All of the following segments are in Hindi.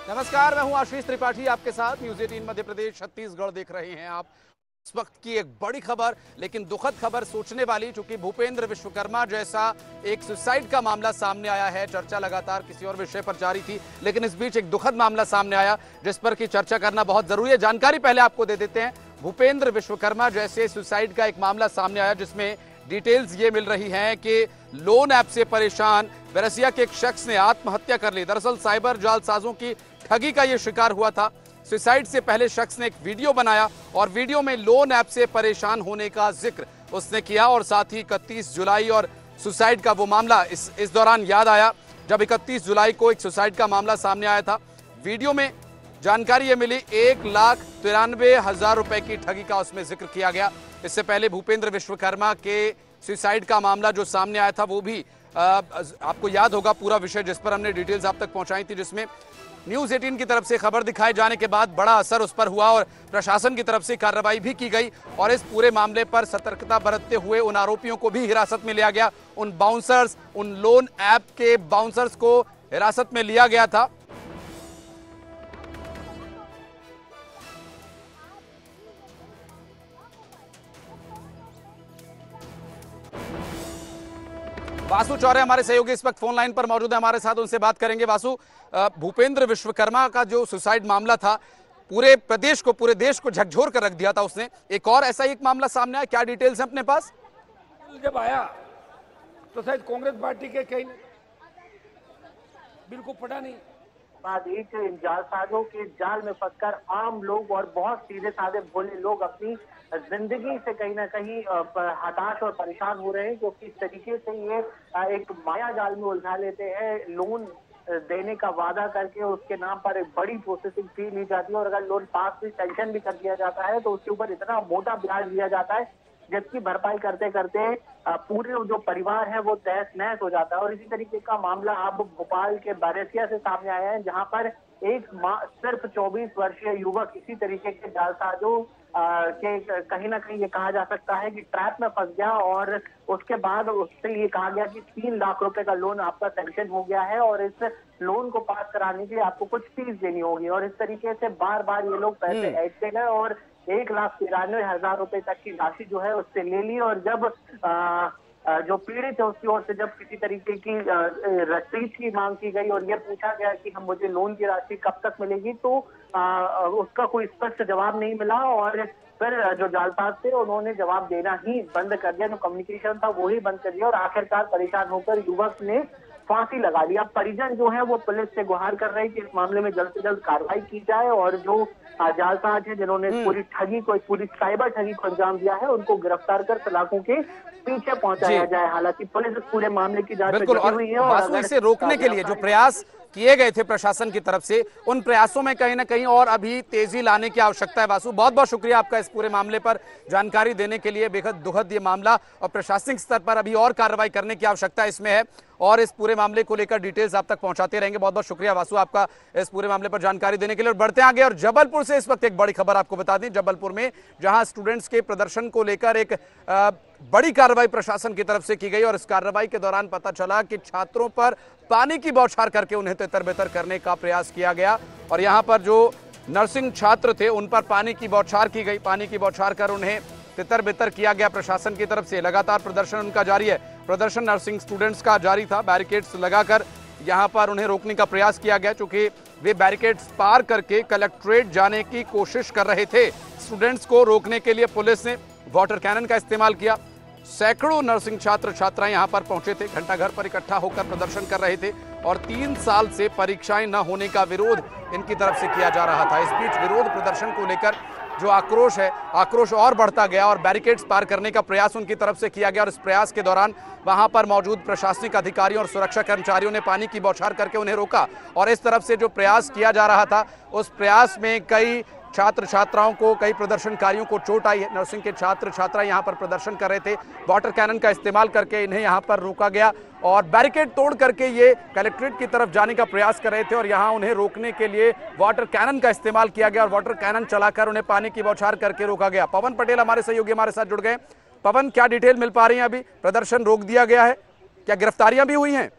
नमस्कार, मैं हूं आशीष त्रिपाठी आपके साथ। न्यूज़ 18 मध्य प्रदेश छत्तीसगढ़ देख रहे हैं आप। इस वक्त की एक बड़ी खबर, लेकिन दुखद खबर, सोचने वाली, क्योंकि भूपेंद्र विश्वकर्मा जैसा एक सुसाइड का मामला सामने आया है। चर्चा लगातार किसी और विषय पर जारी थी, लेकिन इस बीच एक दुखद मामला सामने आया जिस पर की चर्चा करना बहुत जरूरी है। जानकारी पहले आपको दे देते हैं। भूपेंद्र विश्वकर्मा जैसे सुसाइड का एक मामला सामने आया जिसमें डिटेल्स ये मिल रही हैं कि लोन ऐप से परेशान बैरसिया के एक शख्स ने आत्महत्या कर ली। दरअसल साइबर जालसाजों की ठगी का ये शिकार हुआ था। सुसाइड से पहले शख्स ने एक वीडियो बनाया और वीडियो में लोन ऐप से परेशान होने का जिक्र उसने किया और साथ ही 31 जुलाई और सुसाइड का वो मामला इस दौरान याद आया जब 31 जुलाई को एक सुसाइड का मामला सामने आया था। वीडियो में जानकारी ये मिली 1,93,000 रुपए की ठगी का उसमें जिक्र किया गया। इससे पहले भूपेंद्र विश्वकर्मा के सुसाइड का मामला जो सामने आया था वो भी आपको याद होगा पूरा विषय, जिस पर हमने डिटेल्स आप तक पहुंचाई थी, जिसमें न्यूज़ 18 की तरफ से खबर दिखाए जाने के बाद बड़ा असर उस पर हुआ और प्रशासन की तरफ से कार्रवाई भी की गई और इस पूरे मामले पर सतर्कता बरतते हुए उन आरोपियों को भी हिरासत में लिया गया। उन बाउंसर्स, उन लोन ऐप के बाउंसर्स को हिरासत में लिया गया था। वासु चौरे हमारे सहयोगी इस वक्त फोन लाइन पर मौजूद है हमारे साथ, उनसे बात करेंगे। वासु, भूपेंद्र विश्वकर्मा का जो सुसाइड मामला था पूरे प्रदेश को, पूरे देश को झकझोर कर रख दिया था उसने। एक और ऐसा ही एक मामला सामने आया, क्या डिटेल्स हैं अपने पास? जब आया तो शायद कांग्रेस पार्टी के कहीं बिल्कुल पता नहीं, बाद एक जालसाजों के जाल में फंसकर आम लोग और बहुत सीधे साधे भोले लोग अपनी जिंदगी से कहीं ना कहीं हताश और परेशान हो रहे हैं, क्योंकि इस तरीके से ये एक माया जाल में उलझा लेते हैं। लोन देने का वादा करके उसके नाम पर एक बड़ी प्रोसेसिंग फी ली जाती है और अगर लोन पास भी, सैंक्शन भी कर दिया जाता है तो उसके ऊपर इतना मोटा ब्याज दिया जाता है जिसकी भरपाई करते करते पूरे जो परिवार है वो तहस नहस हो जाता है। और इसी तरीके का मामला अब भोपाल के बैरसिया से सामने आया है, जहां पर एक सिर्फ 24 वर्षीय युवक इसी तरीके के जालसाजों के कहीं ना कहीं ये कहा जा सकता है कि ट्रैप में फंस गया और उसके बाद उससे ये कहा गया कि 3 लाख रुपए का लोन आपका सैंक्शन हो गया है और इस लोन को पास कराने के लिए आपको कुछ फीस देनी होगी। और इस तरीके से बार बार ये लोग पैसे ऐंठते गए और 1,93,000 रुपए तक की राशि जो है उससे ले ली। और जब जो पीड़ित है उसकी ओर से जब किसी तरीके की रसीद की मांग की गई और ये पूछा गया कि हम मुझे लोन की राशि कब तक मिलेगी, तो उसका कोई स्पष्ट जवाब नहीं मिला और फिर जो जालसाज थे उन्होंने जवाब देना ही बंद कर दिया। जो कम्युनिकेशन था वो ही बंद कर दिया और आखिरकार परेशान होकर युवक ने फांसी लगा ली। अब परिजन जो है वो पुलिस से गुहार कर रहे हैं कि इस मामले में जल्द से जल्द कार्रवाई की जाए और जो जालसाज है जिन्होंने पूरी ठगी को, पूरी साइबर ठगी को अंजाम दिया है, उनको गिरफ्तार कर सलाखों के पीछे पहुंचाया जाए। हालांकि पुलिस पूरे मामले की जांच में जुटी हुई है और इसे रोकने के लिए जो प्रयास किए गए थे प्रशासन की तरफ से, उन प्रयासों में कहीं ना कहीं और अभी तेजी लाने की आवश्यकता है। वासु, बहुत बहुत शुक्रिया आपका इस पूरे मामले पर जानकारी देने के लिए। बेहद दुखद ये मामला और प्रशासनिक स्तर पर अभी और कार्रवाई करने की आवश्यकता इसमें है और इस पूरे मामले को लेकर डिटेल्स आप तक पहुंचाते रहेंगे। बहुत बहुत शुक्रिया वासु आपका इस पूरे मामले पर जानकारी देने के लिए। और बढ़ते आगे और जबलपुर से इस वक्त एक बड़ी खबर आपको बता दें। जबलपुर में जहां स्टूडेंट्स के प्रदर्शन को लेकर एक बड़ी कार्रवाई प्रशासन की तरफ से की गई और इस कार्रवाई के दौरान पता चला कि छात्रों पर पानी की बौछार करके उन्हें तितर-बितर करने का प्रयास किया गया और यहां पर जो नर्सिंग छात्र थे उन पर पानी की बौछार की गई। पानी की बौछार कर उन्हें तितर-बितर किया गया प्रशासन की तरफ से। लगातार प्रदर्शन उनका जारी है। प्रदर्शन नर्सिंग स्टूडेंट्स का जारी था। बैरिकेड्स लगाकर यहां पर उन्हें रोकने का प्रयास किया गया, क्योंकि वे बैरिकेड्स पार करके कलेक्ट्रेट जाने की कोशिश कर रहे थे। स्टूडेंट्स को रोकने के लिए पुलिस ने वाटर कैनन का इस्तेमाल किया। सैकड़ों नर्सिंग छात्र छात्राएं यहां पर पहुंचे थे, घंटा घर पर इकट्ठा होकर प्रदर्शन कर रहे थे और 3 साल से परीक्षाएं न होने का विरोध इनकी तरफ से किया जा रहा था। इस बीच विरोध प्रदर्शन को लेकर जो आक्रोश है, आक्रोश और बढ़ता गया और बैरिकेड्स पार करने का प्रयास उनकी तरफ से किया गया और इस प्रयास के दौरान वहां पर मौजूद प्रशासनिक अधिकारियों और सुरक्षा कर्मचारियों ने पानी की बौछार करके उन्हें रोका और इस तरफ से जो प्रयास किया जा रहा था उस प्रयास में कई छात्र छात्राओं को, कई प्रदर्शनकारियों को चोट आई है। नर्सिंग के छात्र छात्रा यहां पर प्रदर्शन कर रहे थे। वाटर कैनन का इस्तेमाल करके इन्हें यहां पर रोका गया और बैरिकेड तोड़ करके ये कलेक्ट्रेट की तरफ जाने का प्रयास कर रहे थे और यहां उन्हें रोकने के लिए वाटर कैनन का इस्तेमाल किया गया और वाटर कैनन चलाकर उन्हें पानी की बौछार करके रोका गया। पवन पटेल हमारे सहयोगी हमारे साथ जुड़ गए। पवन, क्या डिटेल मिल पा रही है? अभी प्रदर्शन रोक दिया गया है, क्या गिरफ्तारियां भी हुई हैं?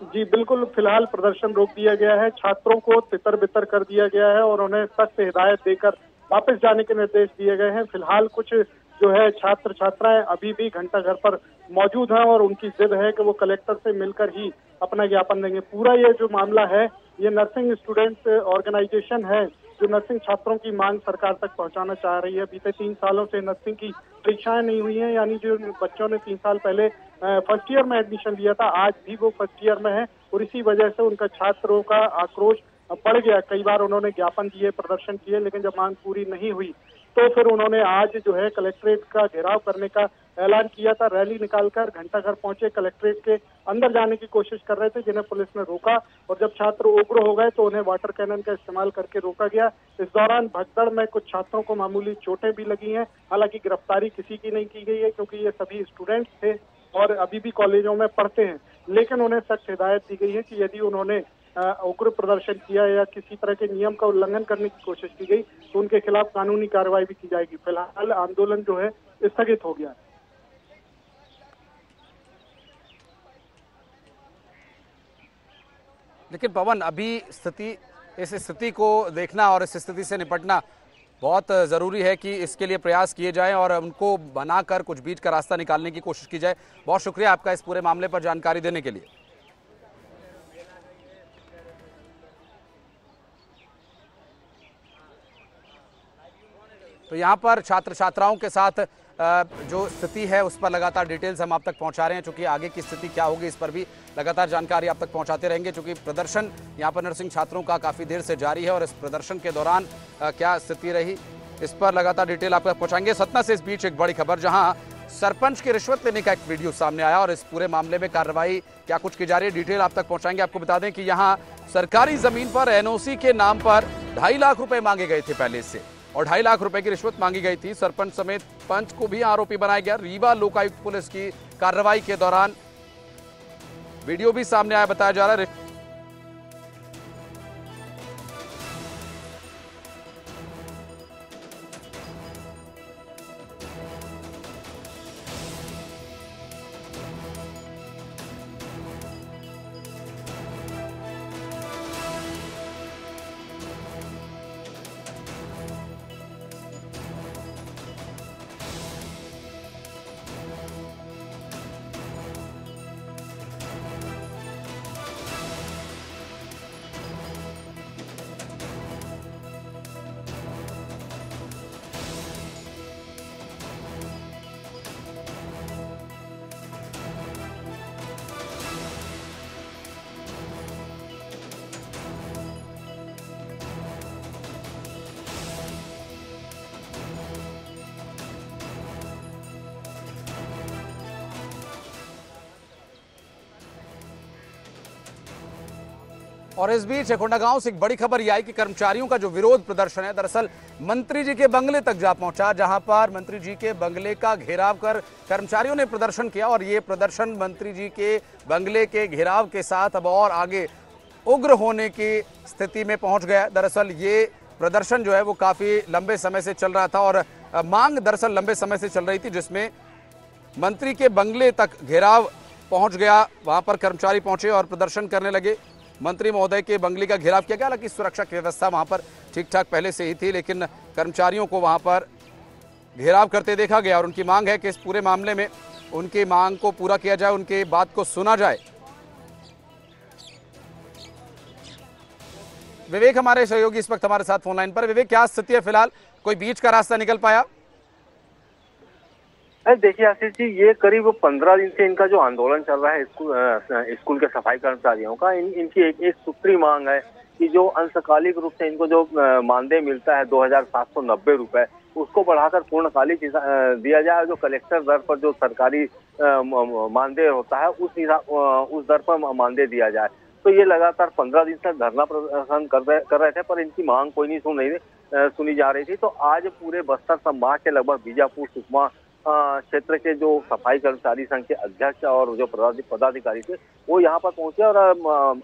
जी बिल्कुल, फिलहाल प्रदर्शन रोक दिया गया है। छात्रों को तितर बितर कर दिया गया है और उन्हें सख्त हिदायत देकर वापस जाने के निर्देश दिए गए हैं। फिलहाल कुछ जो है छात्र छात्राएं अभी भी घंटा घर पर मौजूद हैं और उनकी जिद है कि वो कलेक्टर से मिलकर ही अपना ज्ञापन देंगे। पूरा ये जो मामला है, ये नर्सिंग स्टूडेंट्स ऑर्गेनाइजेशन है जो नर्सिंग छात्रों की मांग सरकार तक पहुंचाना चाह रही है। बीते 3 सालों से नर्सिंग की परीक्षाएं नहीं हुई हैं, यानी जो बच्चों ने 3 साल पहले फर्स्ट ईयर में एडमिशन लिया था, आज भी वो फर्स्ट ईयर में है और इसी वजह से उनका छात्रों का आक्रोश बढ़ गया। कई बार उन्होंने ज्ञापन दिए, प्रदर्शन किए, लेकिन जब मांग पूरी नहीं हुई तो फिर उन्होंने आज जो है कलेक्ट्रेट का घेराव करने का ऐलान किया था। रैली निकालकर घंटाघर पहुंचे, कलेक्ट्रेट के अंदर जाने की कोशिश कर रहे थे, जिन्हें पुलिस ने रोका और जब छात्र उग्र हो गए तो उन्हें वाटर कैनन का इस्तेमाल करके रोका गया। इस दौरान भगदड़ में कुछ छात्रों को मामूली चोटें भी लगी हैं। हालांकि गिरफ्तारी किसी की नहीं की गई है क्योंकि ये सभी स्टूडेंट्स थे और अभी भी कॉलेजों में पढ़ते हैं, लेकिन उन्हें सख्त हिदायत दी गई है कि यदि उन्होंने उग्र प्रदर्शन किया या किसी तरह के नियम का उल्लंघन करने की कोशिश की गई तो उनके खिलाफ कानूनी कार्रवाई भी की जाएगी। फिलहाल आंदोलन जो है स्थगित हो गया है। लेकिन पवन, अभी इस स्थिति को देखना और इस स्थिति से निपटना बहुत ज़रूरी है कि इसके लिए प्रयास किए जाएं और उनको बनाकर कुछ बीच का रास्ता निकालने की कोशिश की जाए। बहुत शुक्रिया आपका इस पूरे मामले पर जानकारी देने के लिए। तो यहाँ पर छात्र छात्राओं के साथ जो स्थिति है उस पर लगातार डिटेल्स हम आप तक पहुंचा रहे हैं, चूंकि आगे की स्थिति क्या होगी इस पर भी लगातार जानकारी आप तक पहुंचाते रहेंगे, चूंकि प्रदर्शन यहाँ पर नर्सिंग छात्रों का काफ़ी देर से जारी है और इस प्रदर्शन के दौरान क्या स्थिति रही इस पर लगातार डिटेल आप तक पहुँचाएंगे। सतना से इस बीच एक बड़ी खबर, जहाँ सरपंच की रिश्वत लेने का एक वीडियो सामने आया और इस पूरे मामले में कार्रवाई क्या कुछ की जा रही है, डिटेल आप तक पहुँचाएंगे। आपको बता दें कि यहाँ सरकारी जमीन पर NOC के नाम पर 2.5 लाख रुपए मांगे गए थे पहले से और 2.5 लाख रुपए की रिश्वत मांगी गई थी। सरपंच समेत पंच को भी आरोपी बनाया गया। रीवा लोकायुक्त पुलिस की कार्रवाई के दौरान वीडियो भी सामने आया, बताया जा रहा है। और इस बीच कोंडागांव से एक बड़ी खबर यह आई कि कर्मचारियों का जो विरोध प्रदर्शन है दरअसल मंत्री जी के बंगले तक जा पहुंचा, जहां पर मंत्री जी के बंगले का घेराव कर कर्मचारियों ने प्रदर्शन किया और ये प्रदर्शन मंत्री जी के बंगले के घेराव के साथ अब और आगे उग्र होने की स्थिति में पहुंच गया। दरअसल ये प्रदर्शन जो है वो काफी लंबे समय से चल रहा था और मांग दरअसल लंबे समय से चल रही थी, जिसमें मंत्री के बंगले तक घेराव पहुंच गया। वहां पर कर्मचारी पहुंचे और प्रदर्शन करने लगे। मंत्री महोदय के बंगले का घेराव किया गया। हालांकि सुरक्षा की व्यवस्था वहां पर ठीक ठाक पहले से ही थी, लेकिन कर्मचारियों को वहां पर घेराव करते देखा गया और उनकी मांग है कि इस पूरे मामले में उनकी मांग को पूरा किया जाए, उनकी बात को सुना जाए। विवेक हमारे सहयोगी इस वक्त हमारे साथ फोन लाइन पर। विवेक, क्या स्थिति है फिलहाल, कोई बीच का रास्ता निकल पाया? देखिए आशीष जी, ये करीब 15 दिन से इनका जो आंदोलन चल रहा है स्कूल के सफाई कर्मचारियों का, इनकी एक सूत्री मांग है कि जो अंशकालिक रूप से इनको जो मानदेय मिलता है 2790 रुपए, उसको बढ़ाकर पूर्णकालिक दिया जाए। जो कलेक्टर दर पर जो सरकारी मानदेय होता है उस दर पर मानदेय दिया जाए। तो ये लगातार 15 दिन तक धरना प्रदर्शन कर रहे थे, पर इनकी मांग कोई नहीं सुनी जा रही थी। तो आज पूरे बस्तर संभाग के लगभग बीजापुर, सुकमा क्षेत्र के जो सफाई कर्मचारी संघ के अध्यक्ष और जो पदाधिकारी थे वो यहाँ पर पहुंचे और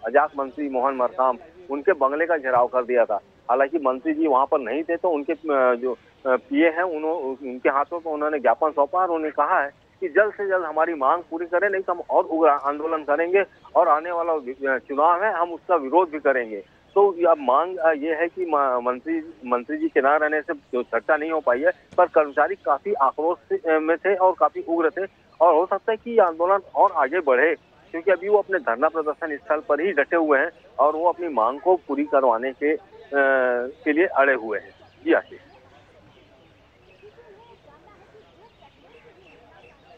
अजाक मंत्री मोहन मरकाम उनके बंगले का घेराव कर दिया था। हालांकि मंत्री जी वहाँ पर नहीं थे, तो उनके जो पीए हैं उनके हाथों पर उन्होंने ज्ञापन सौंपा और उन्होंने कहा है कि जल्द से जल्द हमारी मांग पूरी करें, नहीं तो हम और उग्र आंदोलन करेंगे और आने वाला चुनाव है हम उसका विरोध भी करेंगे। तो अब मांग ये है कि मंत्री जी के ना रहने से जो चर्चा नहीं हो पाई है, पर कर्मचारी काफी आक्रोश में थे और काफी उग्र थे और हो सकता है कि ये आंदोलन और आगे बढ़े, क्योंकि अभी वो अपने धरना प्रदर्शन स्थल पर ही डटे हुए हैं और वो अपनी मांग को पूरी करवाने के लिए अड़े हुए हैं। जी आशीष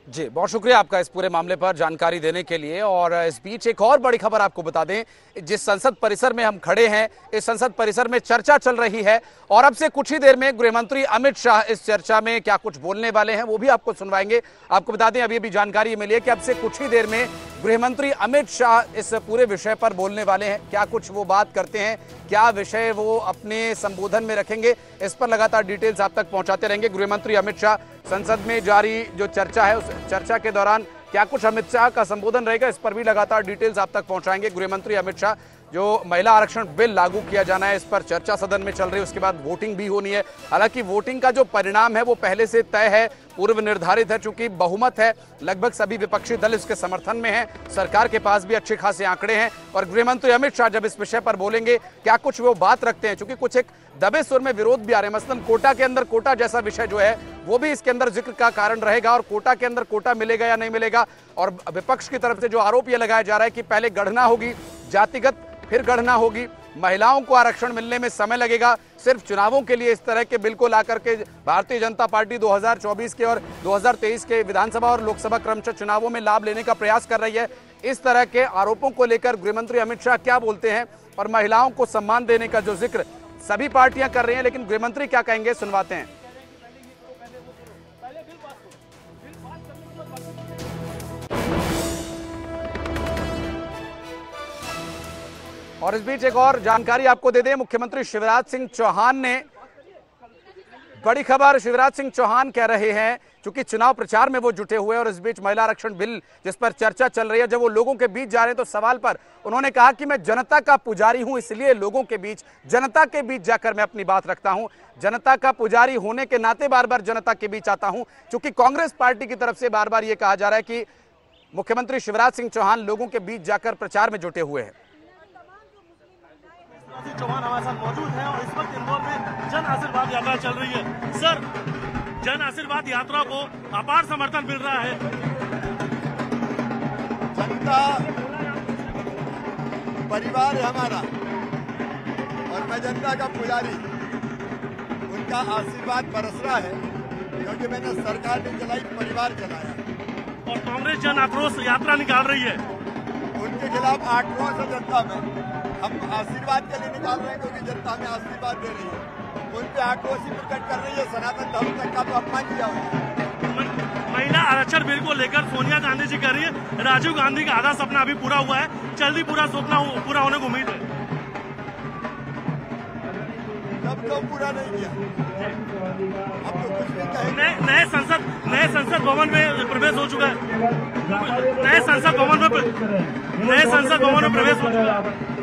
जी, बहुत शुक्रिया आपका इस पूरे मामले पर जानकारी देने के लिए। और इस बीच एक और बड़ी खबर आपको बता दें, जिस संसद परिसर में हम खड़े हैं, इस संसद परिसर में चर्चा चल रही है और अब से कुछ ही देर में गृहमंत्री अमित शाह इस चर्चा में क्या कुछ बोलने वाले हैं वो भी आपको सुनवाएंगे। आपको बता दें, अभी जानकारी मिली है कि अब से कुछ ही देर में गृहमंत्री अमित शाह इस पूरे विषय पर बोलने वाले हैं। क्या कुछ वो बात करते हैं, क्या विषय वो अपने संबोधन में रखेंगे, इस पर लगातार डिटेल्स आप तक पहुंचाते रहेंगे। गृहमंत्री अमित शाह संसद में जारी जो चर्चा है, उस चर्चा के दौरान क्या कुछ अमित शाह का संबोधन रहेगा, इस पर भी लगातार डिटेल्स आप तक पहुंचाएंगे। गृहमंत्री अमित शाह, जो महिला आरक्षण बिल लागू किया जाना है, इस पर चर्चा सदन में चल रही है, उसके बाद वोटिंग भी होनी है। हालांकि वोटिंग का जो परिणाम है वो पहले से तय है, पूर्व निर्धारित है, चूंकि बहुमत है, लगभग सभी विपक्षी दल इसके समर्थन में हैं, सरकार के पास भी अच्छे खासे आंकड़े हैं। और गृहमंत्री अमित शाह जब इस विषय पर बोलेंगे, क्या कुछ वो बात रखते हैं, चूंकि कुछ एक दबे सुर में विरोध भी आ रहे हैं। मसलन कोटा के अंदर कोटा जैसा विषय जो है वो भी इसके अंदर जिक्र का कारण रहेगा और कोटा के अंदर कोटा मिलेगा या नहीं मिलेगा। और विपक्ष की तरफ से जो आरोप यह लगाया जा रहा है कि पहले गणना होगी जातिगत, फिर गणना होगी, महिलाओं को आरक्षण मिलने में समय लगेगा, सिर्फ चुनावों के लिए इस तरह के बिल को लाकर के भारतीय जनता पार्टी 2024 के और 2023 के विधानसभा और लोकसभा क्रमशः चुनावों में लाभ लेने का प्रयास कर रही है। इस तरह के आरोपों को लेकर गृहमंत्री अमित शाह क्या बोलते हैं और महिलाओं को सम्मान देने का जो जिक्र सभी पार्टियां कर रही हैं, लेकिन गृहमंत्री क्या कहेंगे, सुनवाते हैं। और इस बीच एक और जानकारी आपको दे दें, मुख्यमंत्री शिवराज सिंह चौहान ने बड़ी खबर, शिवराज सिंह चौहान कह रहे हैं, चूंकि चुनाव प्रचार में वो जुटे हुए हैं और इस बीच महिला आरक्षण बिल जिस पर चर्चा चल रही है, जब वो लोगों के बीच जा रहे हैं तो सवाल पर उन्होंने कहा कि मैं जनता का पुजारी हूं, इसलिए लोगों के बीच, जनता के बीच जाकर मैं अपनी बात रखता हूं। जनता का पुजारी होने के नाते बार बार जनता के बीच आता हूं, चूंकि कांग्रेस पार्टी की तरफ से बार बार ये कहा जा रहा है कि मुख्यमंत्री शिवराज सिंह चौहान लोगों के बीच जाकर प्रचार में जुटे हुए हैं। चौहान हमारे साथ मौजूद हैं और इस वक्त इंदौर में जन आशीर्वाद यात्रा चल रही है। सर, जन आशीर्वाद यात्रा को अपार समर्थन मिल रहा है। जनता परिवार है हमारा और मैं जनता का पुजारी, उनका आशीर्वाद बरस रहा है, क्योंकि मैंने सरकार नहीं चलाई, परिवार चलाया। और कांग्रेस जन आक्रोश यात्रा निकाल रही है, उनके खिलाफ आक्रोश है जनता में। हम आशीर्वाद के लिए निकाल रहे हैं क्योंकि जनता में आशीर्वाद दे रही है, उन पे आक्रोश ही प्रकट कर रही है। सनातन धर्म तक का तो अपमान किया हुआ है। महिला आरक्षण बिल को लेकर सोनिया गांधी जी कह रही है, राजीव गांधी का आधा सपना अभी पूरा हुआ है, जल्दी पूरा सपना पूरा होने को उम्मीद है। जब तो पूरा नहीं किया, अब तो कुछ नहीं कहेंगे। नए संसद भवन में प्रवेश हो चुका है, नए संसद भवन में प्रवेश हो चुका है।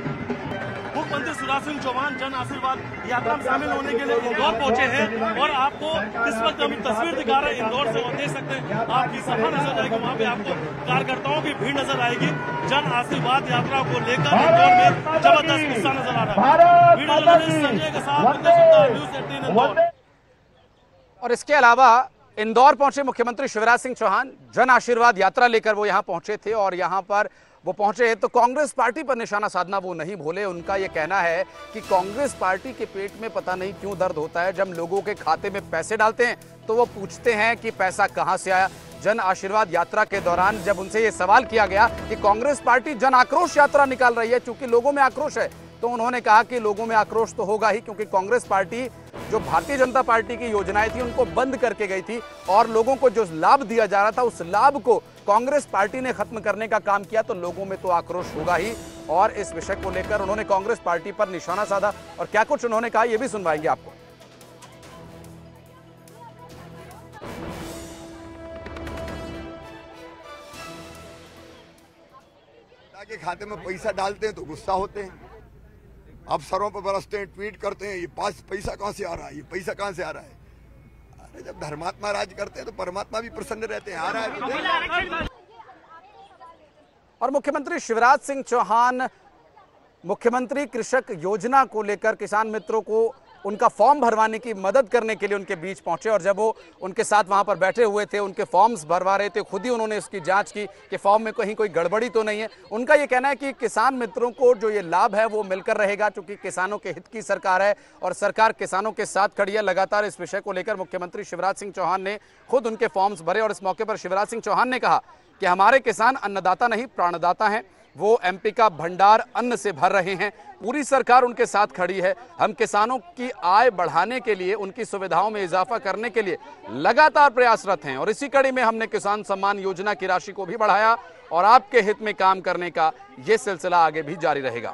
मुख्यमंत्री शिवराज सिंह चौहान जन आशीर्वाद यात्रा में शामिल होने के लिए इंदौर पहुंचे हैं और आपको इस वक्त हम तस्वीर दिखा रहे हैं इंदौर से, और देख सकते हैं आपकी सभा नजर आएगी, वहां पे आपको कार्यकर्ताओं की भीड़ नजर आएगी। जन आशीर्वाद यात्रा को लेकर इंदौर में जबरदस्त उत्साह नजर आ रहा है। वीडियो जर्नलिस्ट संजय के साथ न्यूज़ 18 इंदौर। और इसके अलावा इंदौर पहुंचे मुख्यमंत्री शिवराज सिंह चौहान, जन आशीर्वाद यात्रा लेकर वो यहां पहुंचे थे और यहां पर वो पहुंचे तो कांग्रेस पार्टी पर निशाना साधना वो नहीं भूले। उनका ये कहना है कि कांग्रेस पार्टी के पेट में पता नहीं क्यों दर्द होता है, जब लोगों के खाते में पैसे डालते हैं तो वो पूछते हैं कि पैसा कहां से आया। जन आशीर्वाद यात्रा के दौरान जब उनसे ये सवाल किया गया कि कांग्रेस पार्टी जन आक्रोश यात्रा निकाल रही है क्योंकि लोगों में आक्रोश है, तो उन्होंने कहा कि लोगों में आक्रोश तो होगा ही, क्योंकि कांग्रेस पार्टी जो भारतीय जनता पार्टी की योजनाएं थी उनको बंद करके गई थी और लोगों को जो लाभ दिया जा रहा था उस लाभ को कांग्रेस पार्टी ने खत्म करने का काम किया, तो लोगों में तो आक्रोश होगा ही। और इस विषय को लेकर उन्होंने कांग्रेस पार्टी पर निशाना साधा और क्या कुछ उन्होंने कहा ये भी सुनवाएंगे आपको। के खाते में पैसा डालते हैं तो गुस्सा होते हैं, अफसरों पर बरसते हैं, ट्वीट करते हैं, ये पैसा कहां से आ रहा है, ये पैसा कहां से आ रहा है। जब धर्मात्मा राज करते हैं तो परमात्मा भी प्रसन्न रहते हैं। आ रहा है और मुख्यमंत्री शिवराज सिंह चौहान मुख्यमंत्री कृषक योजना को लेकर किसान मित्रों को उनका फॉर्म भरवाने की मदद करने के लिए उनके बीच पहुंचे और जब वो उनके साथ वहां पर बैठे हुए थे, उनके फॉर्म्स भरवा रहे थे, खुद ही उन्होंने उसकी जांच की कि फॉर्म में कहीं कोई गड़बड़ी तो नहीं है। उनका ये कहना है कि किसान मित्रों को जो ये लाभ है वो मिलकर रहेगा, क्योंकि किसानों के हित की सरकार है और सरकार किसानों के साथ खड़ी है। लगातार इस विषय को लेकर मुख्यमंत्री शिवराज सिंह चौहान ने खुद उनके फॉर्म्स भरे और इस मौके पर शिवराज सिंह चौहान ने कहा कि हमारे किसान अन्नदाता नहीं प्राणदाता हैं, वो एमपी का भंडार अन्न से भर रहे हैं, पूरी सरकार उनके साथ खड़ी है। हम किसानों की आय बढ़ाने के लिए, उनकी सुविधाओं में इजाफा करने के लिए लगातार प्रयासरत हैं और इसी कड़ी में हमने किसान सम्मान योजना की राशि को भी बढ़ाया और आपके हित में काम करने का ये सिलसिला आगे भी जारी रहेगा।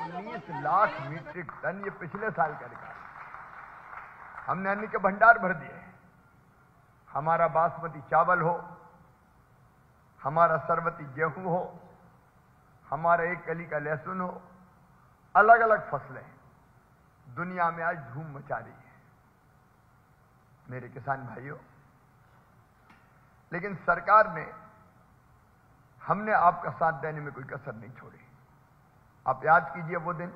19 लाख मीट्रिक टन ये पिछले साल का रिकॉर्ड, हमने अन्न के भंडार भर दिए। हमारा बासमती चावल हो, हमारा सरबती गेहूं हो, हमारा एक कली का लहसुन हो, अलग अलग फसलें दुनिया में आज धूम मचा रही है मेरे किसान भाइयों। लेकिन सरकार ने, हमने आपका साथ देने में कोई कसर नहीं छोड़ी। आप याद कीजिए वो दिन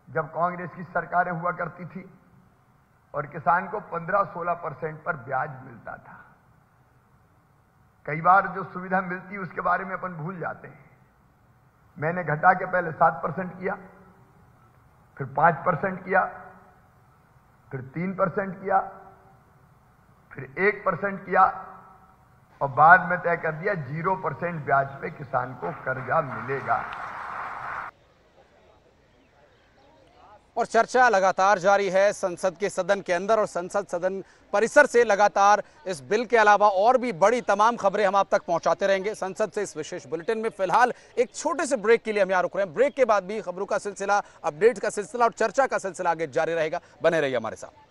जब कांग्रेस की सरकारें हुआ करती थी और किसान को 15-16% पर ब्याज मिलता था। कई बार जो सुविधा मिलती है उसके बारे में अपन भूल जाते हैं। मैंने घटा के पहले 7% किया, फिर 5% किया, फिर 3% किया, फिर 1% किया और बाद में तय कर दिया 0% ब्याज पे किसान को कर्जा मिलेगा। और चर्चा लगातार जारी है संसद के सदन के अंदर और संसद सदन परिसर से लगातार इस बिल के अलावा और भी बड़ी तमाम खबरें हम आप तक पहुंचाते रहेंगे संसद से इस विशेष बुलेटिन में। फिलहाल एक छोटे से ब्रेक के लिए हम यहां रुक रहे हैं। ब्रेक के बाद भी खबरों का सिलसिला, अपडेट का सिलसिला और चर्चा का सिलसिला आगे जारी रहेगा। बने रहिए हमारे साथ।